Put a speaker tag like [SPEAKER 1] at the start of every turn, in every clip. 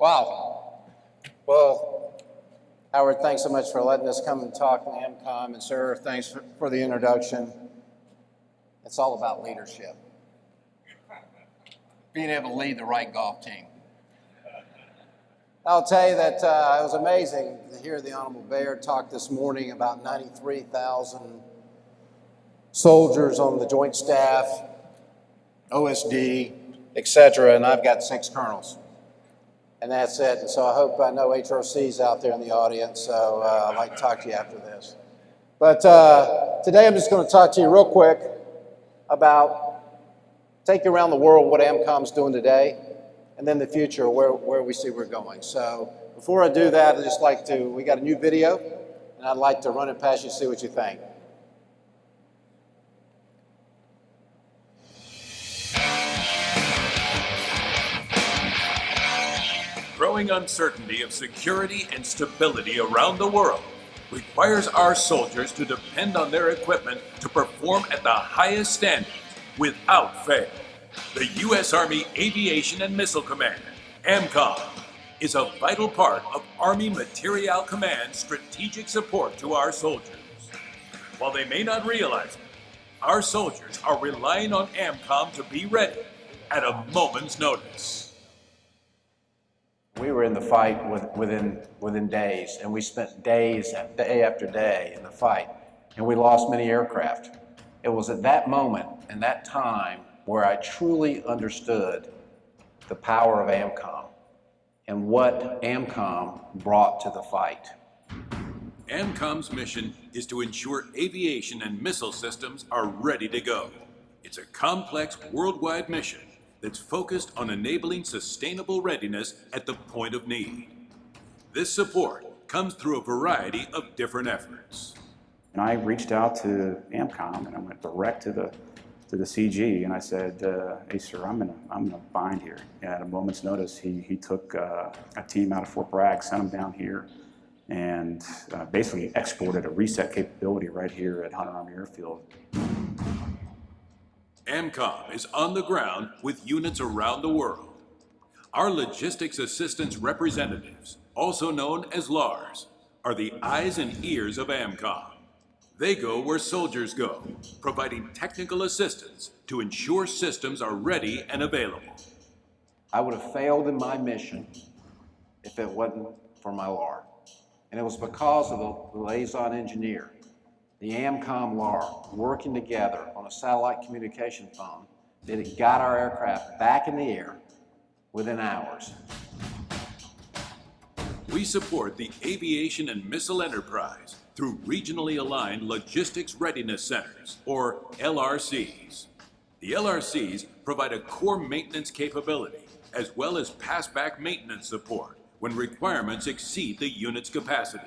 [SPEAKER 1] Wow. Well, Howard, thanks so much for letting us come and talk to AMCOM. And sir, thanks for the introduction. It's all about leadership. Being able to lead the right golf team. I'll tell you that it was amazing to hear the Honorable Baird talk this morning about 93,000 soldiers on the Joint Staff, OSD, et cetera, and I've got 6 colonels. And that's it. And so I know HRC's out there in the audience, so I'd like to talk to you after this. But today I'm just going to talk to you real quick about take you around the world, what AMCOM's doing today, and then the future, where we see we're going. So before I do that, I'd just like to, we got a new video, and I'd like to run it past you, see what you think.
[SPEAKER 2] Growing uncertainty of security and stability around the world requires our soldiers to depend on their equipment to perform at the highest standards without fail. The U.S. Army Aviation and Missile Command, AMCOM, is a vital part of Army Materiel Command's strategic support to our soldiers. While they may not realize it, our soldiers are relying on AMCOM to be ready at a moment's notice.
[SPEAKER 1] We were in the fight within days, and we spent days, day after day in the fight, and we lost many aircraft. It was at that moment and that time where I truly understood the power of AMCOM and what AMCOM brought to the fight.
[SPEAKER 2] AMCOM's mission is to ensure aviation and missile systems are ready to go. It's a complex worldwide mission that's focused on enabling sustainable readiness at the point of need. This support comes through a variety of different efforts.
[SPEAKER 3] And I reached out to AMCOM and I went direct to the CG and I said, hey sir, I'm gonna bind here. And at a moment's notice, he took a team out of Fort Bragg, sent them down here, and basically exported a reset capability right here at Hunter Army Airfield.
[SPEAKER 2] AMCOM is on the ground with units around the world. Our Logistics Assistance Representatives, also known as LARs, are the eyes and ears of AMCOM. They go where soldiers go, providing technical assistance to ensure systems are ready and available.
[SPEAKER 1] I would have failed in my mission if it wasn't for my LAR. And it was because of the liaison engineer, the AMCOM LAR, working together on a satellite communication phone, that it got our aircraft back in the air within hours.
[SPEAKER 2] We support the aviation and missile enterprise through regionally aligned logistics readiness centers, or LRCs. The LRCs provide a core maintenance capability, as well as pass-back maintenance support when requirements exceed the unit's capacity.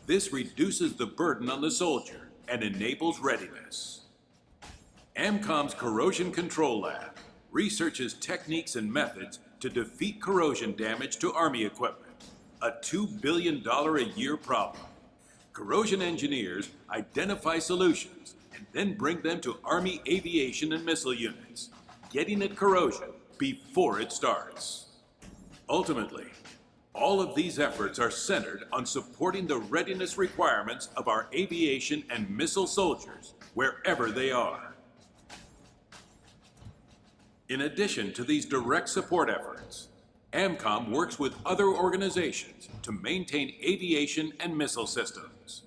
[SPEAKER 2] This reduces the burden on the soldier and enables readiness. AMCOM's Corrosion Control Lab researches techniques and methods to defeat corrosion damage to Army equipment, a $2 billion a year problem. Corrosion engineers identify solutions and then bring them to Army aviation and missile units, getting at corrosion before it starts. Ultimately, all of these efforts are centered on supporting the readiness requirements of our aviation and missile soldiers wherever they are. In addition to these direct support efforts, AMCOM works with other organizations to maintain aviation and missile systems.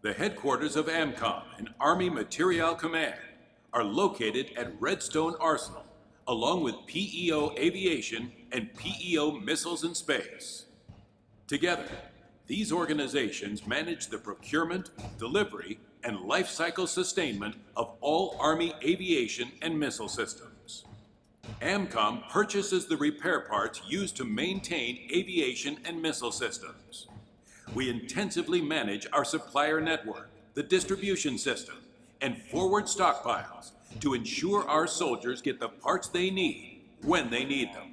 [SPEAKER 2] The headquarters of AMCOM and Army Materiel Command are located at Redstone Arsenal, along with PEO Aviation and PEO Missiles and Space. Together, these organizations manage the procurement, delivery, and life cycle sustainment of all Army aviation and missile systems. AMCOM purchases the repair parts used to maintain aviation and missile systems. We intensively manage our supplier network, the distribution system, and forward stockpiles to ensure our soldiers get the parts they need when they need them.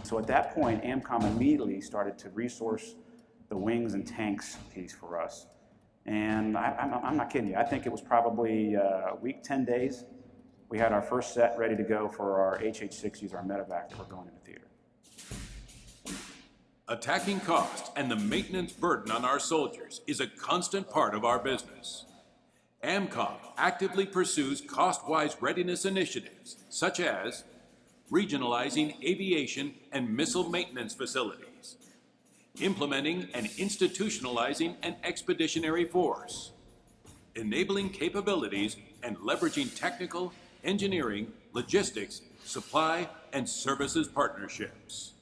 [SPEAKER 3] So at that point, AMCOM immediately started to resource the wings and tanks piece for us. And I'm not kidding you, I think it was probably a week, 10 days. We had our first set ready to go for our HH-60s, our medevac that were going into theater.
[SPEAKER 2] Attacking cost and the maintenance burden on our soldiers is a constant part of our business. AMCOM actively pursues cost-wise readiness initiatives, such as regionalizing aviation and missile maintenance facilities, implementing and institutionalizing an expeditionary force, enabling capabilities and leveraging technical, engineering, logistics, supply, and services partnerships.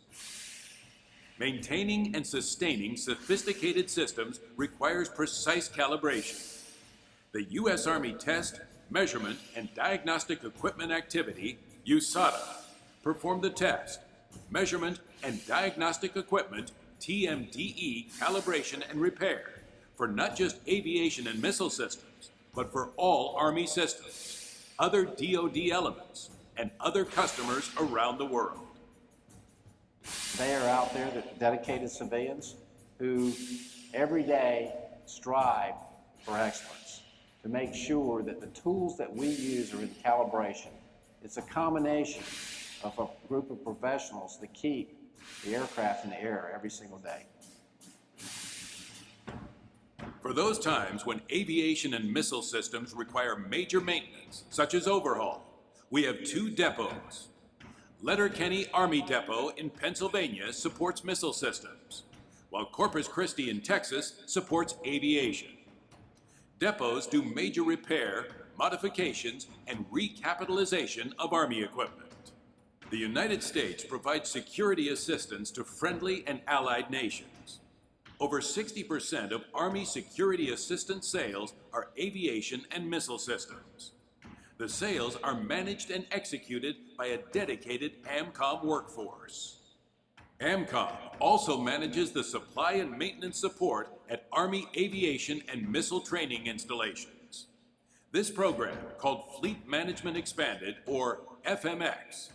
[SPEAKER 2] Maintaining and sustaining sophisticated systems requires precise calibration. The U.S. Army Test, Measurement, and Diagnostic Equipment Activity, USADA, performed the test, measurement, and diagnostic equipment, TMDE, calibration and repair for not just aviation and missile systems, but for all Army systems, other DoD elements, and other customers around the world.
[SPEAKER 1] They are out there, the dedicated civilians who every day strive for excellence to make sure that the tools that we use are in calibration. It's a combination of a group of professionals that keep the aircraft in the air every single day.
[SPEAKER 2] For those times when aviation and missile systems require major maintenance, such as overhaul, we have two depots. Letterkenny Army Depot in Pennsylvania supports missile systems, while Corpus Christi in Texas supports aviation. Depots do major repair, modifications, and recapitalization of Army equipment. The United States provides security assistance to friendly and allied nations. Over 60% of Army security assistance sales are aviation and missile systems. The sales are managed and executed by a dedicated AMCOM workforce. AMCOM also manages the supply and maintenance support at Army aviation and missile training installations. This program, called Fleet Management Expanded, or FMX,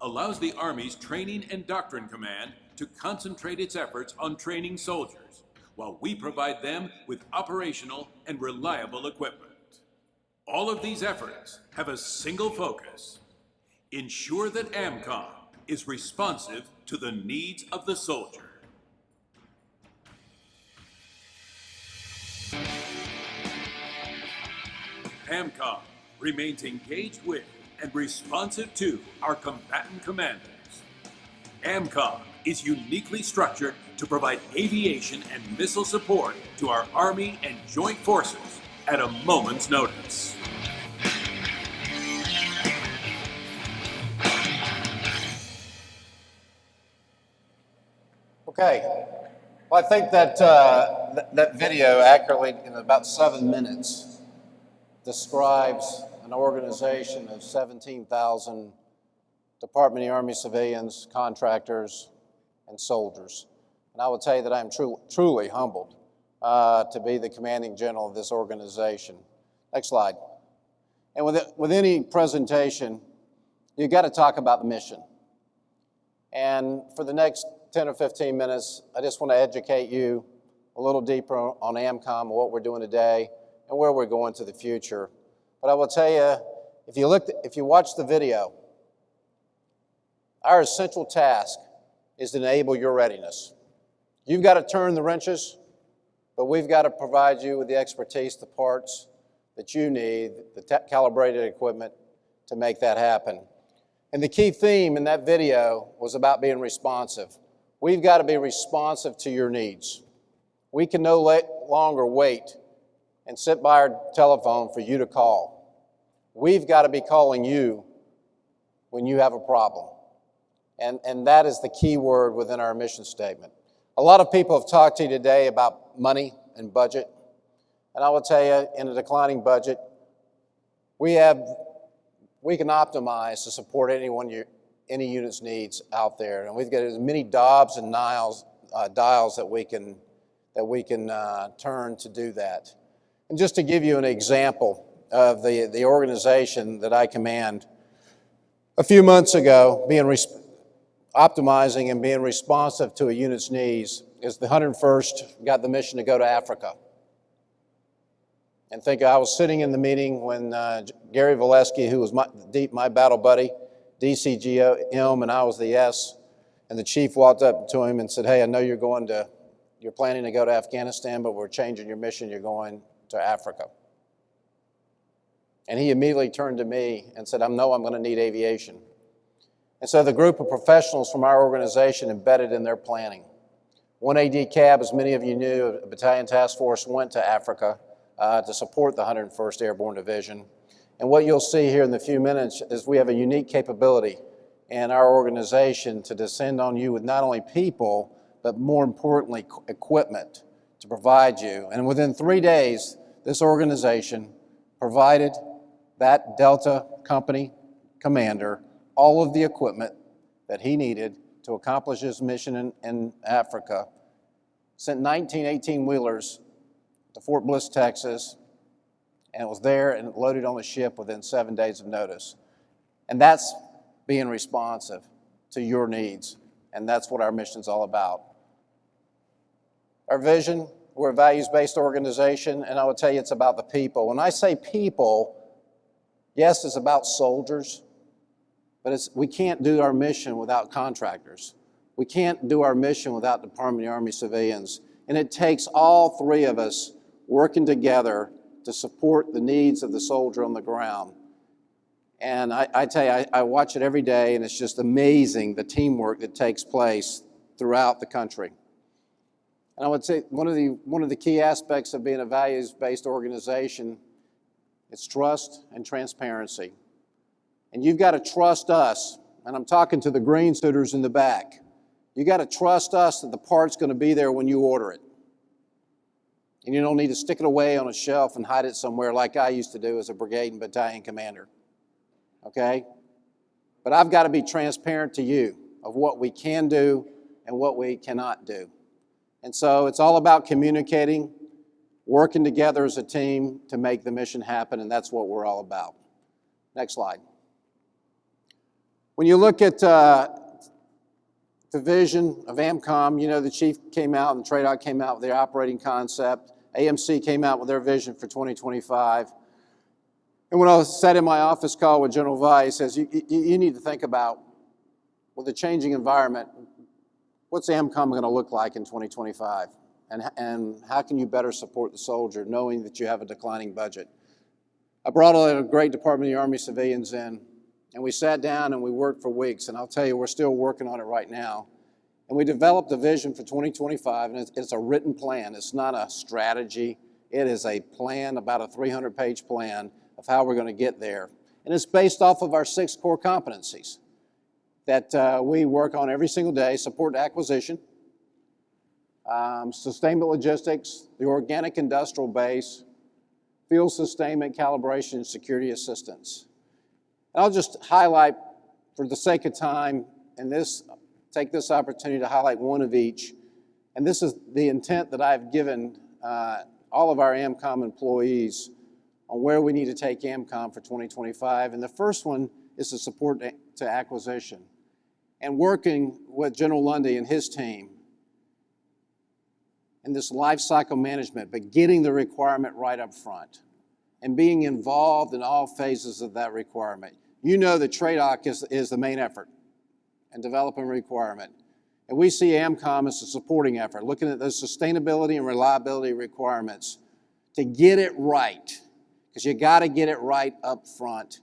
[SPEAKER 2] allows the Army's Training and Doctrine Command to concentrate its efforts on training soldiers, while we provide them with operational and reliable equipment. All of these efforts have a single focus: ensure that AMCOM is responsive to the needs of the soldier. AMCOM remains engaged with and responsive to our combatant commanders. AMCOM is uniquely structured to provide aviation and missile support to our Army and Joint Forces at a moment's notice.
[SPEAKER 1] Okay, well, I think that that video accurately, in about 7 minutes, describes an organization of 17,000 Department of the Army civilians, contractors, and soldiers. And I will tell you that I'm truly humbled to be the commanding general of this organization. Next slide. And with any presentation, you've got to talk about the mission. And for the next 10 or 15 minutes, I just want to educate you a little deeper on AMCOM and what we're doing today and where we're going to the future. But I will tell you, if you watch the video, our essential task is to enable your readiness. You've got to turn the wrenches, but we've got to provide you with the expertise, the parts that you need, the calibrated equipment to make that happen. And the key theme in that video was about being responsive. We've got to be responsive to your needs. We can no longer wait and sit by our telephone for you to call. We've got to be calling you when you have a problem. And that is the key word within our mission statement. A lot of people have talked to you today about money and budget. And I will tell you, in a declining budget, we can optimize to support any unit's needs out there. And we've got as many dials that we can turn to do that. And just to give you an example of the organization that I command, a few months ago, optimizing and being responsive to a unit's needs is the 101st got the mission to go to Africa. And I was sitting in the meeting when Gary Valesky, who was my battle buddy, DCGM, and I was the S, And the chief walked up to him and said, hey, I know you're planning to go to Afghanistan, but we're changing your mission. You're going to Africa. And he immediately turned to me and said, I'm going to need aviation. And so the group of professionals from our organization embedded in their planning. 1AD Cab, as many of you knew, a battalion task force went to Africa to support the 101st Airborne Division. And what you'll see here in a few minutes is we have a unique capability in our organization to descend on you with not only people, but more importantly, equipment to provide you. And within 3 days, this organization provided that Delta company commander all of the equipment that he needed to accomplish his mission in Africa, sent 19 18-wheelers to Fort Bliss, Texas, and it was there and loaded on the ship within 7 days of notice. And that's being responsive to your needs, and that's what our mission's all about. Our vision, we're a values-based organization, and I will tell you it's about the people. When I say people, yes, it's about soldiers, but we can't do our mission without contractors. We can't do our mission without Department of the Army civilians, and it takes all three of us working together to support the needs of the soldier on the ground. And I tell you, I watch it every day, and it's just amazing the teamwork that takes place throughout the country. And I would say one of the key aspects of being a values-based organization is trust and transparency. And you've got to trust us, and I'm talking to the green suiters in the back. You got to trust us that the part's going to be there when you order it. And you don't need to stick it away on a shelf and hide it somewhere like I used to do as a brigade and battalion commander. Okay? But I've got to be transparent to you of what we can do and what we cannot do. And so it's all about communicating, working together as a team to make the mission happen, and that's what we're all about. Next slide. When you look at the vision of AMCOM, you know the chief came out and TRADOC came out with their operating concept. AMC came out with their vision for 2025. And when I sat in my office call with General Vai, he says, you need to think about, with the changing environment, what's AMCOM going to look like in 2025? And how can you better support the soldier knowing that you have a declining budget? I brought a great Department of the Army civilians in, and we sat down and we worked for weeks, and I'll tell you, we're still working on it right now. And we developed a vision for 2025, and it's a written plan. It's not a strategy. It is a plan, about a 300-page plan of how we're going to get there. And it's based off of our 6 core competencies that we work on every single day: support acquisition, sustainment logistics, the organic industrial base, field sustainment, calibration, and security assistance. And I'll just highlight, for the sake of time, and take this opportunity to highlight one of each. And this is the intent that I've given all of our AMCOM employees on where we need to take AMCOM for 2025. And the first one is the support to acquisition. And working with General Lundy and his team in this life cycle management, but getting the requirement right up front and being involved in all phases of that requirement. You know that TRADOC is the main effort in developing requirement. And we see AMCOM as a supporting effort, looking at those sustainability and reliability requirements to get it right, because you got to get it right up front.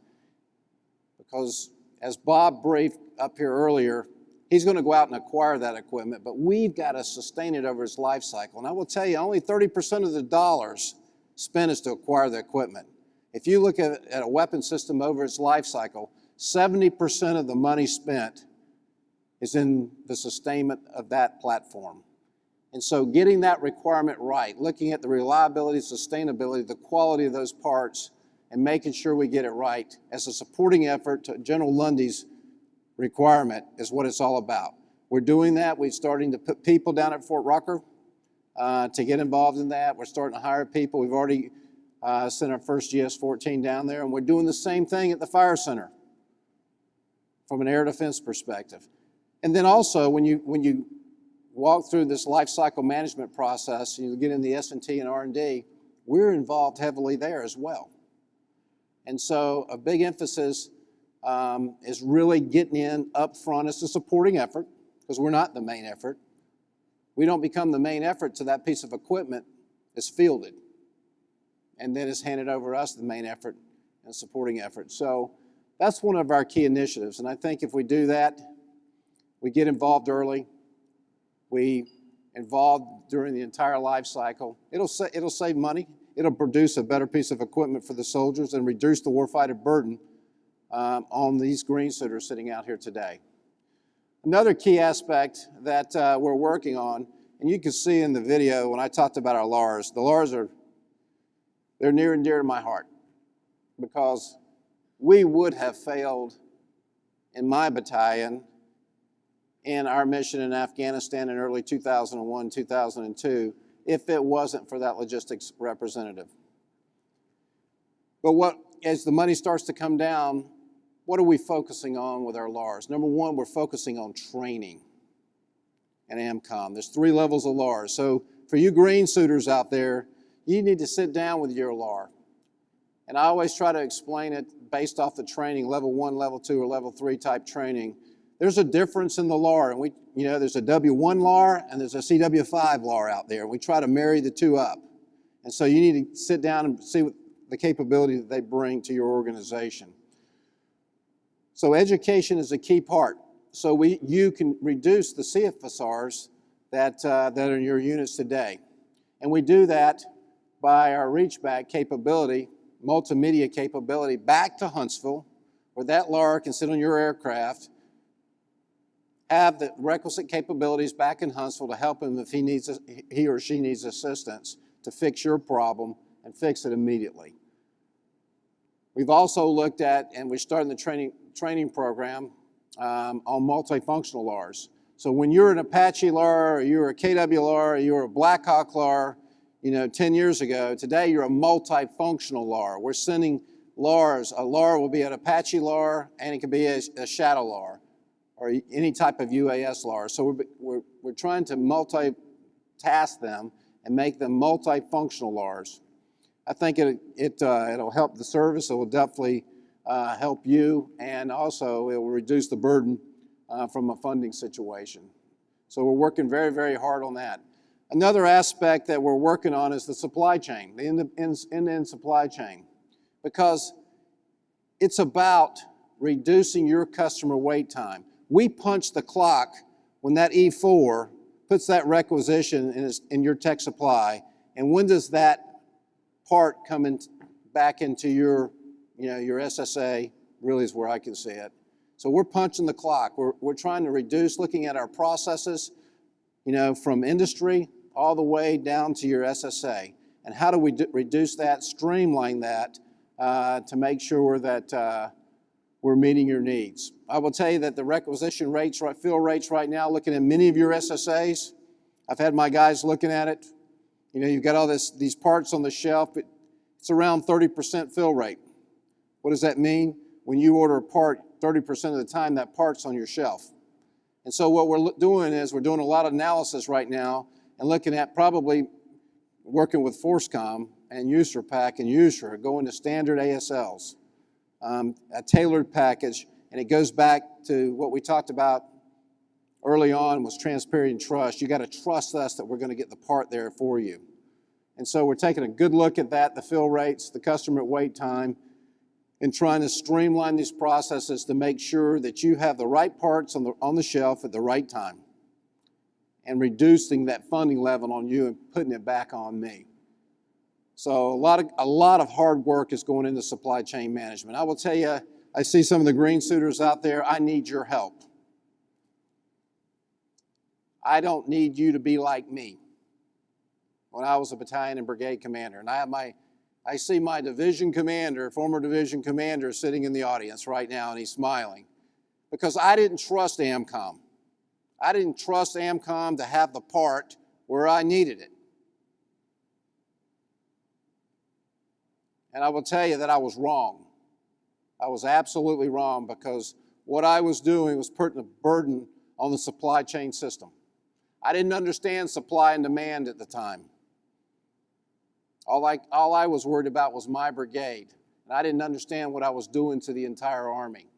[SPEAKER 1] Because as Bob briefed up here earlier, he's going to go out and acquire that equipment, but we've got to sustain it over its life cycle. And I will tell you, only 30% of the dollars spent is to acquire the equipment. If you look at a weapon system over its life cycle, 70% of the money spent is in the sustainment of that platform. And so getting that requirement right, looking at the reliability, sustainability, the quality of those parts, and making sure we get it right as a supporting effort to General Lundy's requirement is what it's all about. We're doing that. We're starting to put people down at Fort Rucker to get involved in that. We're starting to hire people. We've already sent our first GS-14 down there, and we're doing the same thing at the Fire Center from an air defense perspective. And then also, when you walk through this life cycle management process, you get in the S&T and R&D, we're involved heavily there as well. And so a big emphasis is really getting in up front. It's a supporting effort, because we're not the main effort. We don't become the main effort till that piece of equipment is fielded, and then it's handed over to us, the main effort and supporting effort. So that's one of our key initiatives, and I think if we do that, we get involved early, we involved during the entire life cycle, it'll save money, it'll produce a better piece of equipment for the soldiers and reduce the warfighter burden on these green suiters sitting out here today. Another key aspect that we're working on, and you can see in the video when I talked about our LARs, the LARs they're near and dear to my heart, because we would have failed in my battalion in our mission in Afghanistan in early 2001, 2002, if it wasn't for that logistics representative. But as the money starts to come down, what are we focusing on with our LARs? Number one, we're focusing on training and AMCOM. There's 3 levels of LARs. So for you green suiters out there, you need to sit down with your LAR. And I always try to explain it based off the training, level 1, level 2, or level 3 type training. There's a difference in the LAR, and there's a W1 LAR and there's a CW5 LAR out there. We try to marry the 2 up. And so you need to sit down and see what the capability that they bring to your organization. So education is a key part. So you can reduce the CFSRs that are in your units today. And we do that by our reach back capability, multimedia capability back to Huntsville, where that LAR can sit on your aircraft, have the requisite capabilities back in Huntsville to help him if he or she needs assistance to fix your problem and fix it immediately. We've also looked at, and we're starting the training program on multifunctional LARs. So when you're an Apache LAR, or you're a KW LAR, or you're a Blackhawk LAR, 10 years ago, today you're a multifunctional LAR. We're sending LARs. A LAR will be an Apache LAR, and it can be a Shadow LAR, or any type of UAS LAR. So we're trying to multitask them and make them multifunctional LARs. I think it'll help the service. It will definitely help you, and also it will reduce the burden from a funding situation. So we're working very, very hard on that. Another aspect that we're working on is the supply chain, the end-to-end supply chain, because it's about reducing your customer wait time. We punch the clock when that E4 puts that requisition in your tech supply, and when does that part come back into your SSA, really is where I can see it. So we're punching the clock. We're trying to reduce, looking at our processes, from industry all the way down to your SSA. And how do we reduce that, streamline that to make sure that we're meeting your needs? I will tell you that the requisition rates, fill rates right now, looking at many of your SSAs, I've had my guys looking at it. You've got all these parts on the shelf, but it's around 30% fill rate. What does that mean? When you order a part, 30% of the time that part's on your shelf. And so what we're doing is we're doing a lot of analysis right now and looking at probably working with ForceCom and USRPAC and USRA, going to standard ASLs, a tailored package, and it goes back to what we talked about early on was transparency and trust. You got to trust us that we're going to get the part there for you. And so we're taking a good look at that, the fill rates, the customer wait time, and trying to streamline these processes to make sure that you have the right parts on the shelf at the right time, and reducing that funding level on you and putting it back on me. So a lot of hard work is going into supply chain management. I will tell you, I see some of the green suiters out there. I need your help. I don't need you to be like me when I was a battalion and brigade commander. And I see my division commander, former division commander, sitting in the audience right now, and he's smiling. Because I didn't trust AMCOM. I didn't trust AMCOM to have the part where I needed it. And I will tell you that I was wrong. I was absolutely wrong, because what I was doing was putting a burden on the supply chain system. I didn't understand supply and demand at the time. All I was worried about was my brigade, and I didn't understand what I was doing to the entire Army.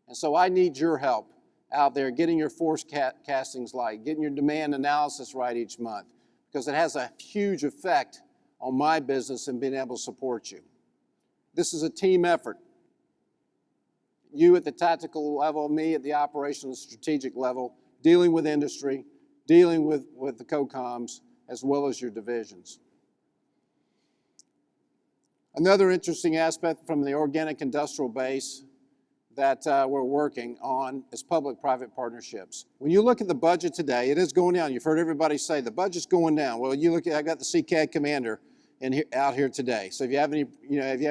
[SPEAKER 1] And so I need your help out there, getting your forecastings right, getting your demand analysis right each month, because it has a huge effect on my business and being able to support you. This is a team effort. You at the tactical level, me at the operational and strategic level, dealing with industry, dealing with the COCOMs, as well as your divisions. Another interesting aspect from the organic industrial base that we're working on is public-private partnerships. When you look at the budget today, it is going down. You've heard everybody say the budget's going down. Well, you look at, I got the CCAD commander out here today. So if you have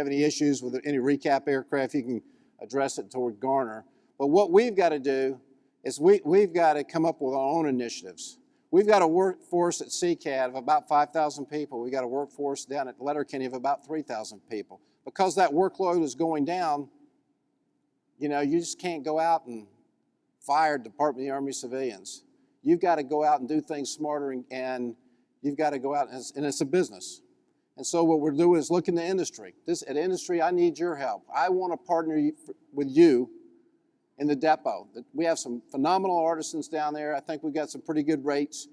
[SPEAKER 1] any issues with any recap aircraft, you can address it toward Garner. But what we've got to do is we've got to come up with our own initiatives. We've got a workforce at CCAD of about 5,000 people. We've got a workforce down at Letterkenny of about 3,000 people. Because that workload is going down, you just can't go out and fire Department of the Army civilians. You've got to go out and do things smarter, and you've got to go out, and it's a business. And so what we're doing is looking to industry. At industry, I need your help. I want to partner with you in the depot. We have some phenomenal artisans down there. I think we've got some pretty good rates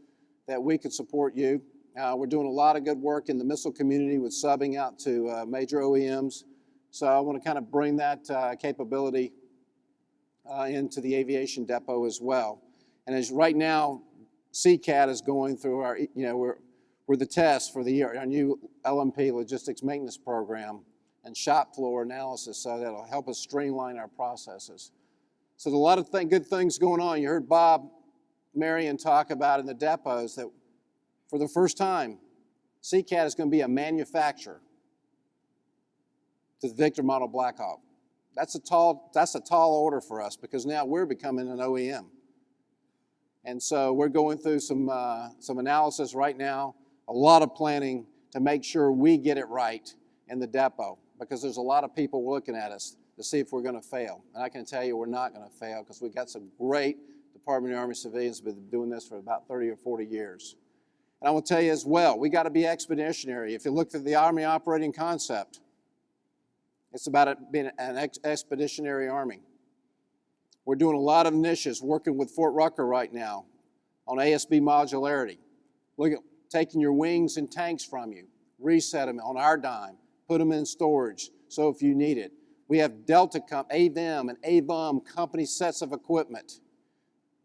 [SPEAKER 1] that we could support you. We're doing a lot of good work in the missile community with subbing out to major OEMs. So I want to kind of bring that capability into the aviation depot as well. And as right now, CCAD is going through our, we're the test for our new LMP logistics maintenance program and shop floor analysis, so that'll help us streamline our processes. So there's a lot of good things going on. You heard Bob Marion talk about in the depots that for the first time, CCAD is going to be a manufacturer to the Victor model Blackhawk. That's a tall order for us, because now we're becoming an OEM. And so we're going through some analysis right now, a lot of planning to make sure we get it right in the depot, because there's a lot of people looking at us to see if we're going to fail. And I can tell you we're not going to fail, because we've got some great Department of the Army civilians who have been doing this for about 30 or 40 years. And I will tell you as well, we got to be expeditionary. If you look at the Army operating concept, it's about it being an expeditionary Army. We're doing a lot of initiatives, working with Fort Rucker right now on ASB modularity. Look at taking your wings and tanks from you, reset them on our dime, put them in storage, so if you need it. We have AVIM and AVUM company sets of equipment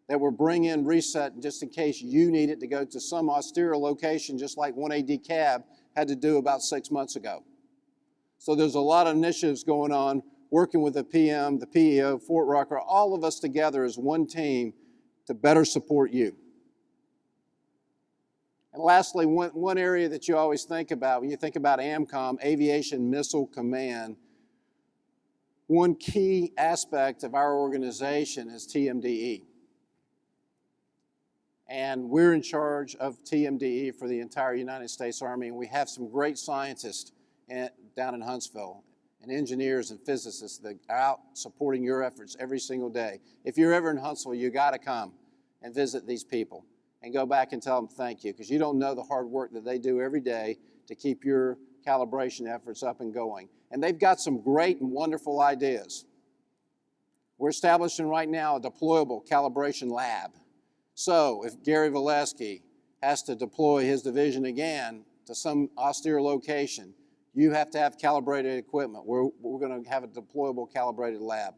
[SPEAKER 1] that we're bringing in reset just in case you need it to go to some austere location, just like 1AD Cab had to do about 6 months ago. So there's a lot of initiatives going on, working with the PM, the PEO, Fort Rucker, all of us together as one team to better support you. And lastly, one area that you always think about when you think about AMCOM, Aviation Missile Command, one key aspect of our organization is TMDE. And we're in charge of TMDE for the entire United States Army, and we have some great scientists down in Huntsville, and engineers and physicists that are out supporting your efforts every single day. If you're ever in Huntsville, you got to come and visit these people and go back and tell them thank you, because you don't know the hard work that they do every day to keep your calibration efforts up and going. And they've got some great and wonderful ideas. We're establishing right now a deployable calibration lab. So if Gary Valesky has to deploy his division again to some austere location, you have to have calibrated equipment. We're going to have a deployable calibrated lab.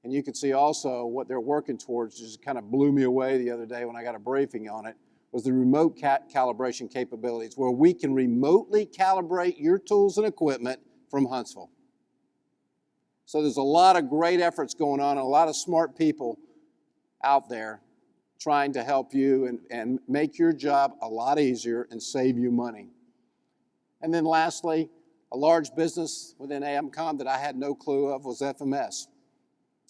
[SPEAKER 1] And you can see also what they're working towards, just kind of blew me away the other day when I got a briefing on it, was the remote calibration capabilities, where we can remotely calibrate your tools and equipment from Huntsville. So there's a lot of great efforts going on, and a lot of smart people out there trying to help you and make your job a lot easier and save you money. And then lastly, a large business within AMCOM that I had no clue of was FMS.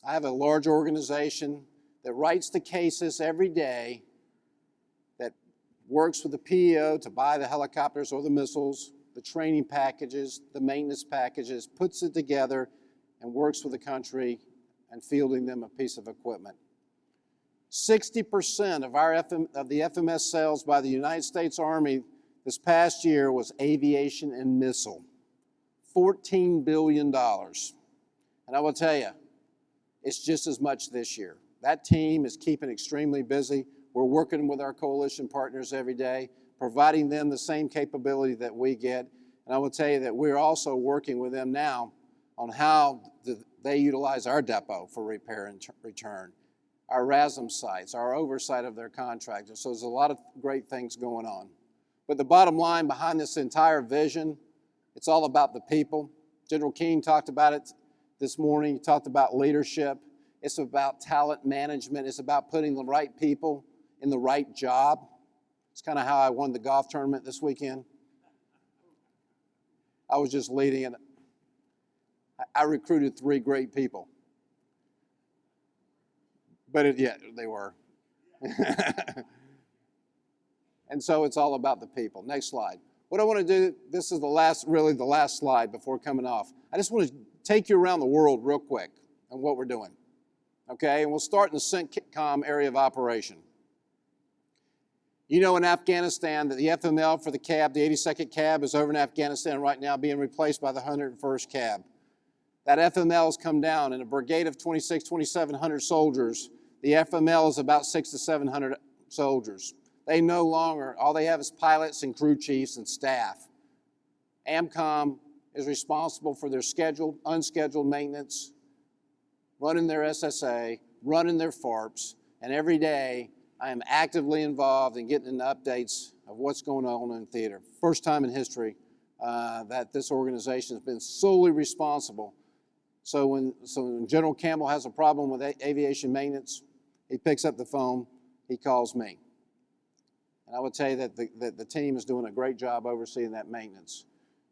[SPEAKER 1] I have a large organization that writes the cases every day, that works with the PEO to buy the helicopters or the missiles, the training packages, the maintenance packages, puts it together and works with the country and fielding them a piece of equipment. 60% of the FMS sales by the United States Army this past year was aviation and missile. $14 billion. And I will tell you, it's just as much this year. that team is keeping extremely busy. We're working with our coalition partners every day, providing them the same capability that we get. And I will tell you that we're also working with them now on how they utilize our depot for repair and return, our RASM sites, our oversight of their contractors. So there's a lot of great things going on. But the bottom line behind this entire vision, it's all about the people. General King talked about it this morning. He talked about leadership. It's about talent management. It's about putting the right people in the right job. It's kind of how I won the golf tournament this weekend. I was just leading it. I recruited 3 great people. But yeah, they were. And so it's all about the people. Next slide. What I want to do, this is really the last slide before coming off. I just want to take you around the world real quick on what we're doing. Okay, and we'll start in the CENTCOM area of operation. You know, in Afghanistan, that the FML for the CAB, the 82nd CAB, is over in Afghanistan right now, being replaced by the 101st CAB. That FML has come down. In a brigade of 2,700 soldiers, the FML is about 600 to 700 soldiers. They no longer, all they have is pilots and crew chiefs and staff. AMCOM is responsible for their scheduled, unscheduled maintenance, running their SSA, running their FARPs, and every day I am actively involved in getting the updates of what's going on in theater. First time in history that this organization has been solely responsible. So when General Campbell has a problem with aviation maintenance, he picks up the phone, he calls me. And I would tell you that the team is doing a great job overseeing that maintenance.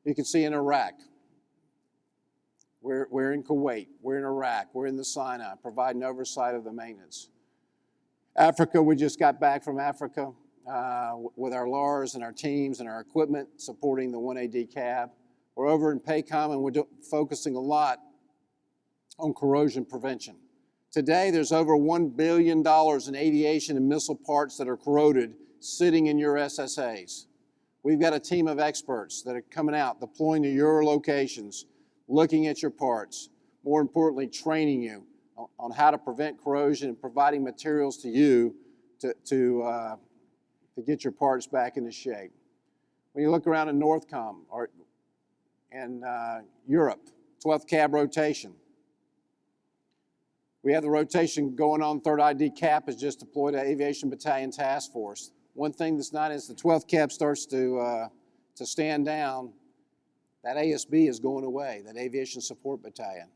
[SPEAKER 1] You can see in Iraq, we're in Kuwait, we're in Iraq, we're in the Sinai, providing oversight of the maintenance. Africa, we just got back from Africa with our LARs and our teams and our equipment supporting the 1AD CAB. We're over in PACOM and we're focusing a lot on corrosion prevention. Today, there's over $1 billion in aviation and missile parts that are corroded sitting in your SSAs. We've got a team of experts that are coming out, deploying to your locations, looking at your parts, more importantly, training you on how to prevent corrosion and providing materials to you to get your parts back into shape. When you look around in NorthCOM or in Europe, 12th CAB rotation, we have the rotation going on. 3rd ID CAP is just deployed to Aviation Battalion Task Force. One thing that's not is the 12th CAB starts to stand down, that ASB is going away, that Aviation Support Battalion.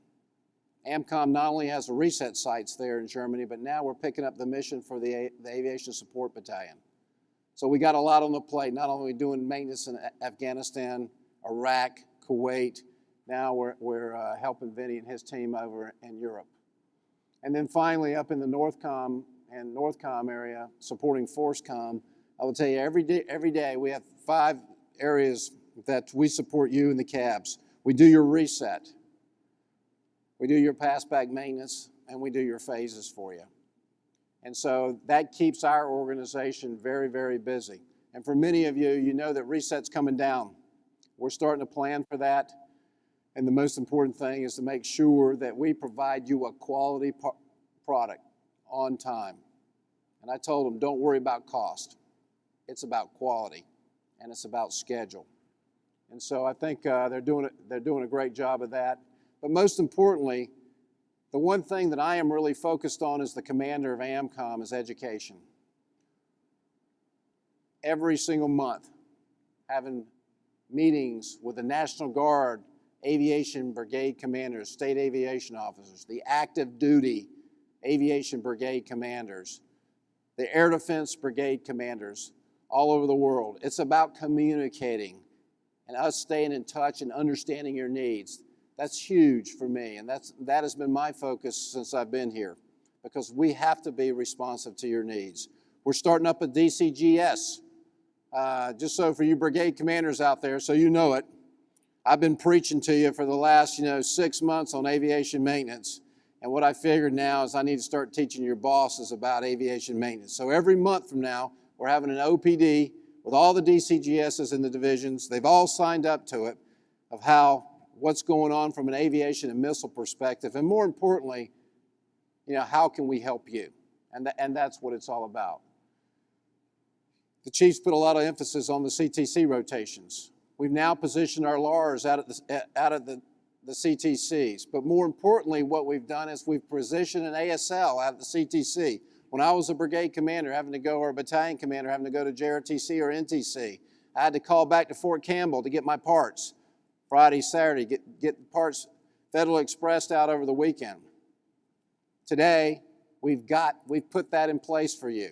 [SPEAKER 1] AMCOM not only has the reset sites there in Germany, but now we're picking up the mission for the Aviation Support Battalion. So we got a lot on the plate, not only doing maintenance in Afghanistan, Iraq, Kuwait, now we're helping Vinny and his team over in Europe. And then finally, up in the NorthCOM and NorthCOM area, supporting FORCECOM, I will tell you every day we have 5 areas that we support you in the cabs. We do your reset, we do your passback maintenance, and we do your phases for you. And so that keeps our organization very, very busy. And for many of you, you know that reset's coming down. We're starting to plan for that. And the most important thing is to make sure that we provide you a quality product on time. And I told them, don't worry about cost. It's about quality, and it's about schedule. And so I think they're doing a great job of that. But most importantly, the one thing that I am really focused on as the commander of AMCOM is education. Every single month, having meetings with the National Guard, Aviation Brigade commanders, state aviation officers, the active duty Aviation Brigade commanders, the Air Defense Brigade commanders all over the world. It's about communicating and us staying in touch and understanding your needs. That's huge for me, and that has been my focus since I've been here, because we have to be responsive to your needs. We're starting up a DCGS, just so for you brigade commanders out there, so you know it. I've been preaching to you for the last 6 months on aviation maintenance, and what I figured now is I need to start teaching your bosses about aviation maintenance. So every month from now, we're having an OPD with all the DCGSs in the divisions. They've all signed up to it, of what's going on from an aviation and missile perspective, and more importantly, how can we help you? And that's what it's all about. The chiefs put a lot of emphasis on the CTC rotations. We've now positioned our LARs out of the CTCs. But more importantly, what we've done is we've positioned an ASL out of the CTC. When I was a brigade commander having to go, or a battalion commander having to go to JRTC or NTC, I had to call back to Fort Campbell to get my parts. Friday, Saturday, get the parts Federal Expressed out over the weekend. Today, we've put that in place for you.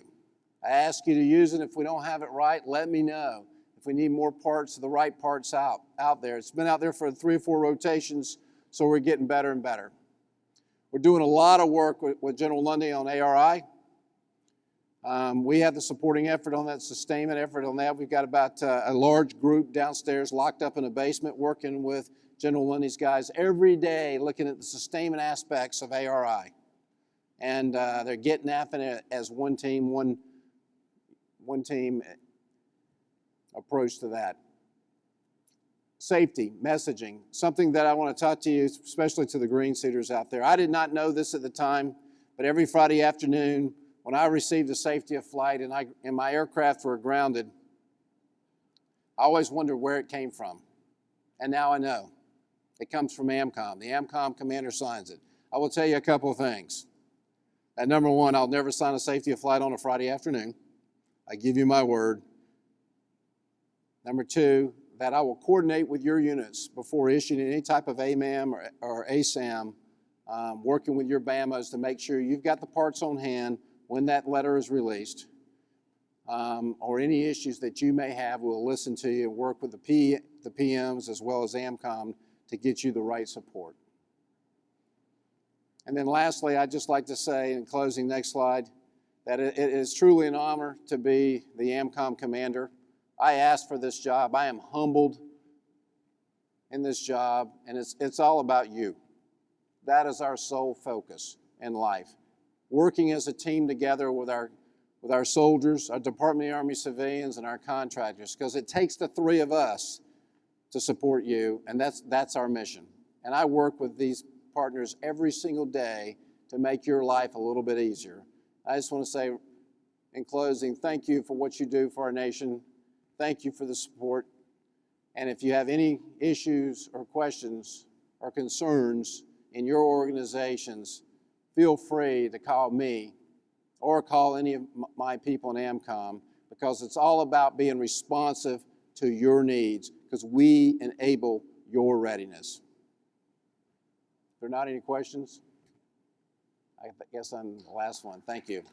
[SPEAKER 1] I ask you to use it. If we don't have it right, let me know. If we need more parts, the right parts out there. It's been out there for 3 or 4 rotations, so we're getting better and better. We're doing a lot of work with General Lundy on ARI. We have the supporting effort on that, sustainment effort on that. We've got about a large group downstairs locked up in a basement working with General Lundy's guys every day looking at the sustainment aspects of ARI. And they're getting after it as one team, one team approach to that. Safety, messaging, something that I want to talk to you, especially to the green suiters out there. I did not know this at the time, but every Friday afternoon when I received a safety of flight and my aircraft were grounded, I always wondered where it came from. And now I know. It comes from AMCOM. The AMCOM commander signs it. I will tell you a couple of things. Number one, I'll never sign a safety of flight on a Friday afternoon. I give you my word. Number two, that I will coordinate with your units before issuing any type of AMAM or ASAM, working with your BAMOs to make sure you've got the parts on hand when that letter is released, or any issues that you may have. We'll listen to you and work with the PMs as well as AMCOM to get you the right support. And then lastly, I'd just like to say in closing, next slide, that it is truly an honor to be the AMCOM commander. I asked for this job. I am humbled in this job, and it's all about you. That is our sole focus in life. Working as a team together with our soldiers, our Department of the Army civilians, and our contractors, because it takes the 3 of us to support you, and that's our mission. And I work with these partners every single day to make your life a little bit easier. I just want to say in closing, thank you for what you do for our nation. Thank you for the support. And if you have any issues or questions or concerns in your organizations, feel free to call me or call any of my people in AMCOM, because it's all about being responsive to your needs, because we enable your readiness. If there are not any questions, I guess I'm the last one. Thank you.